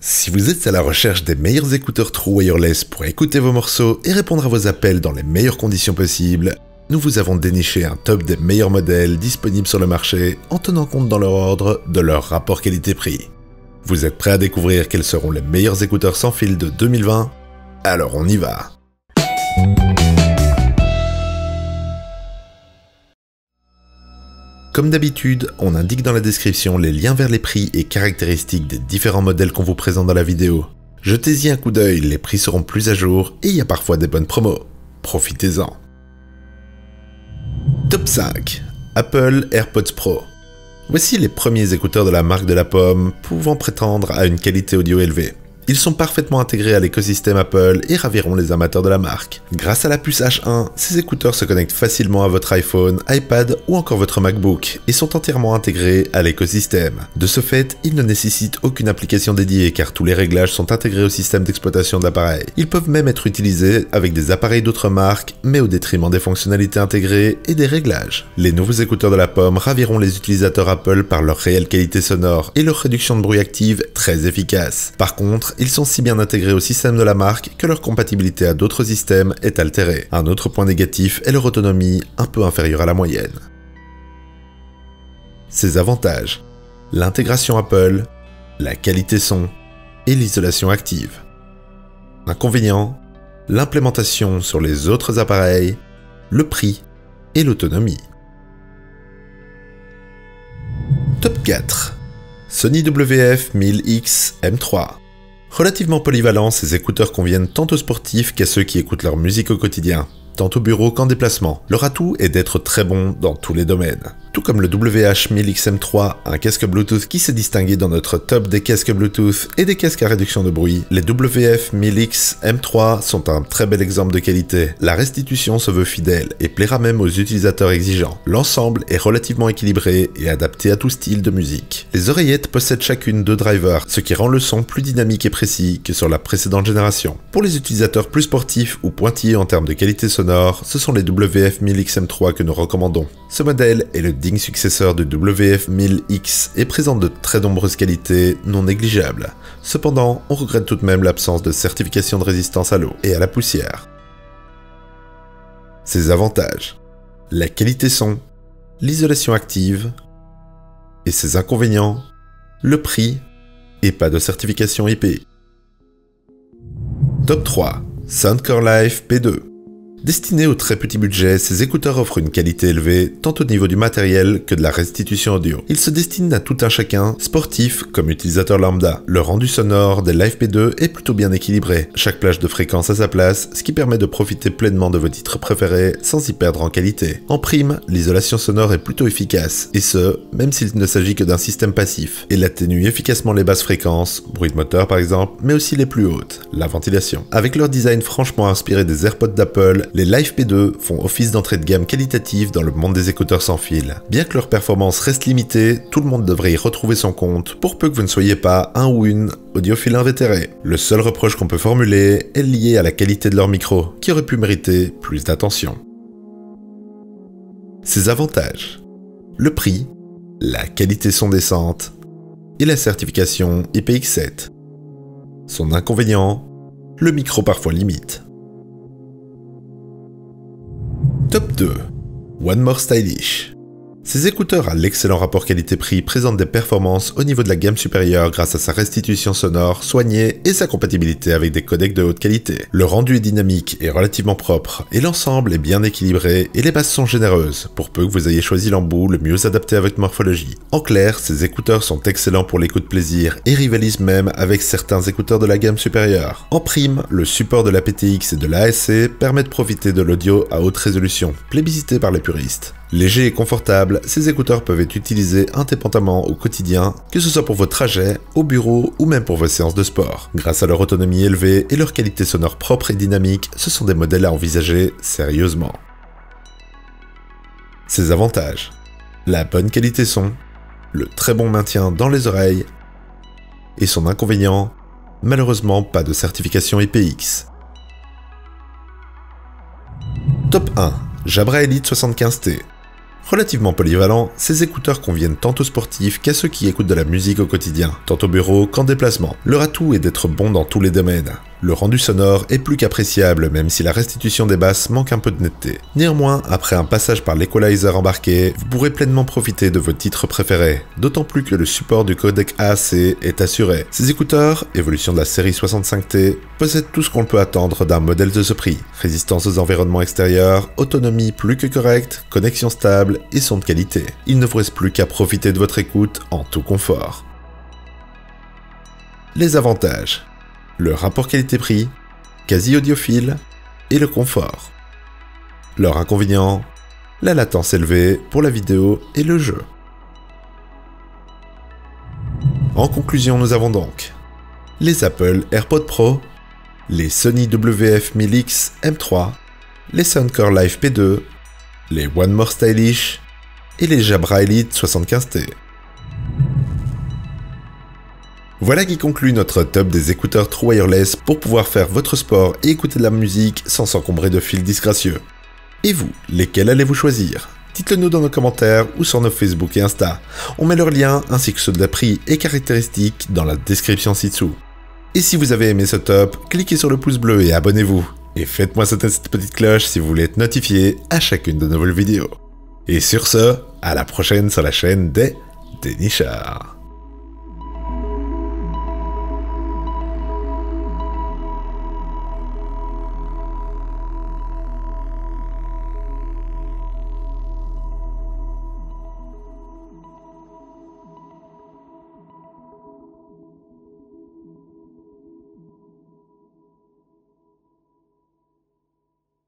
Si vous êtes à la recherche des meilleurs écouteurs True Wireless pour écouter vos morceaux et répondre à vos appels dans les meilleures conditions possibles, nous vous avons déniché un top des meilleurs modèles disponibles sur le marché en tenant compte dans leur ordre de leur rapport qualité-prix. Vous êtes prêts à découvrir quels seront les meilleurs écouteurs sans fil de 2020? Alors on y va! Comme d'habitude, on indique dans la description les liens vers les prix et caractéristiques des différents modèles qu'on vous présente dans la vidéo. Jetez-y un coup d'œil, les prix seront plus à jour et il y a parfois des bonnes promos. Profitez-en. Top 5. Apple AirPods Pro. Voici les premiers écouteurs de la marque de la pomme pouvant prétendre à une qualité audio élevée. Ils sont parfaitement intégrés à l'écosystème Apple et raviront les amateurs de la marque. Grâce à la puce H1, ces écouteurs se connectent facilement à votre iPhone, iPad ou encore votre MacBook et sont entièrement intégrés à l'écosystème. De ce fait, ils ne nécessitent aucune application dédiée car tous les réglages sont intégrés au système d'exploitation de l'appareil. Ils peuvent même être utilisés avec des appareils d'autres marques, mais au détriment des fonctionnalités intégrées et des réglages. Les nouveaux écouteurs de la pomme raviront les utilisateurs Apple par leur réelle qualité sonore et leur réduction de bruit active très efficace. Par contre, ils sont si bien intégrés au système de la marque que leur compatibilité à d'autres systèmes est altérée. Un autre point négatif est leur autonomie un peu inférieure à la moyenne. Ses avantages: l'intégration Apple, la qualité son et l'isolation active. Inconvénients: l'implémentation sur les autres appareils, le prix et l'autonomie. Top 4. Sony WF-1000X M3. Relativement polyvalents, ces écouteurs conviennent tant aux sportifs qu'à ceux qui écoutent leur musique au quotidien, tant au bureau qu'en déplacement. Leur atout est d'être très bon dans tous les domaines. Tout comme le WH-1000X-M3, un casque Bluetooth qui s'est distingué dans notre top des casques Bluetooth et des casques à réduction de bruit, les WF-1000X-M3 sont un très bel exemple de qualité. La restitution se veut fidèle et plaira même aux utilisateurs exigeants. L'ensemble est relativement équilibré et adapté à tout style de musique. Les oreillettes possèdent chacune 2 drivers, ce qui rend le son plus dynamique et précis que sur la précédente génération. Pour les utilisateurs plus sportifs ou pointillés en termes de qualité sonore, ce sont les WF-1000X-M3 que nous recommandons. Ce modèle est le digne successeur du WF-1000X et présente de très nombreuses qualités non négligeables. Cependant, on regrette tout de même l'absence de certification de résistance à l'eau et à la poussière. Ses avantages: la qualité son, l'isolation active, et ses inconvénients: le prix et pas de certification IP. Top 3. Soundcore Live P2. Destinés au très petit budget, ces écouteurs offrent une qualité élevée, tant au niveau du matériel que de la restitution audio. Ils se destinent à tout un chacun, sportifs comme utilisateurs lambda. Le rendu sonore des Live P2 est plutôt bien équilibré. Chaque plage de fréquence a sa place, ce qui permet de profiter pleinement de vos titres préférés sans y perdre en qualité. En prime, l'isolation sonore est plutôt efficace, et ce, même s'il ne s'agit que d'un système passif. Il atténue efficacement les basses fréquences, bruit de moteur par exemple, mais aussi les plus hautes, la ventilation. Avec leur design franchement inspiré des AirPods d'Apple, les Live P2 font office d'entrée de gamme qualitative dans le monde des écouteurs sans fil. Bien que leur performance reste limitée, tout le monde devrait y retrouver son compte, pour peu que vous ne soyez pas un ou une audiophile invétéré. Le seul reproche qu'on peut formuler est lié à la qualité de leur micro, qui aurait pu mériter plus d'attention. Ses avantages: le prix, la qualité son décente et la certification IPX7. Son inconvénient: le micro parfois limite. Top 2. One More Stylish. Ces écouteurs à l'excellent rapport qualité-prix présentent des performances au niveau de la gamme supérieure grâce à sa restitution sonore soignée et sa compatibilité avec des codecs de haute qualité. Le rendu est dynamique et relativement propre, et l'ensemble est bien équilibré et les basses sont généreuses, pour peu que vous ayez choisi l'embout le mieux adapté à votre morphologie. En clair, ces écouteurs sont excellents pour l'écoute plaisir et rivalisent même avec certains écouteurs de la gamme supérieure. En prime, le support de l'aptX et de l'ASC permet de profiter de l'audio à haute résolution, plébiscité par les puristes. Légers et confortables, ces écouteurs peuvent être utilisés indépendamment au quotidien, que ce soit pour vos trajets, au bureau ou même pour vos séances de sport. Grâce à leur autonomie élevée et leur qualité sonore propre et dynamique, ce sont des modèles à envisager sérieusement. Ses avantages: la bonne qualité son, le très bon maintien dans les oreilles, et son inconvénient: malheureusement pas de certification IPX. Top 1. Jabra Elite 75T. Relativement polyvalents, ces écouteurs conviennent tant aux sportifs qu'à ceux qui écoutent de la musique au quotidien, tant au bureau qu'en déplacement. Leur atout est d'être bon dans tous les domaines. Le rendu sonore est plus qu'appréciable, même si la restitution des basses manque un peu de netteté. Néanmoins, après un passage par l'equalizer embarqué, vous pourrez pleinement profiter de vos titres préférés, d'autant plus que le support du codec AAC est assuré. Ces écouteurs, évolution de la série 65T, possèdent tout ce qu'on peut attendre d'un modèle de ce prix. Résistance aux environnements extérieurs, autonomie plus que correcte, connexion stable et son de qualité. Il ne vous reste plus qu'à profiter de votre écoute en tout confort. Les avantages. Le rapport qualité-prix, quasi audiophile et le confort. Leur inconvénient, la latence élevée pour la vidéo et le jeu. En conclusion, nous avons donc les Apple AirPods Pro, les Sony WF-1000X M3, les Soundcore Live P2, les One More Stylish et les Jabra Elite 75T. Voilà qui conclut notre top des écouteurs True Wireless pour pouvoir faire votre sport et écouter de la musique sans s'encombrer de fils disgracieux. Et vous, lesquels allez-vous choisir? Dites-le nous dans nos commentaires ou sur nos Facebook et Insta. On met leurs liens ainsi que ceux de la prix et caractéristiques dans la description ci-dessous. Et si vous avez aimé ce top, cliquez sur le pouce bleu et abonnez-vous. Et faites-moi sauter cette petite cloche si vous voulez être notifié à chacune de nos nouvelles vidéos. Et sur ce, à la prochaine sur la chaîne des Dénichards.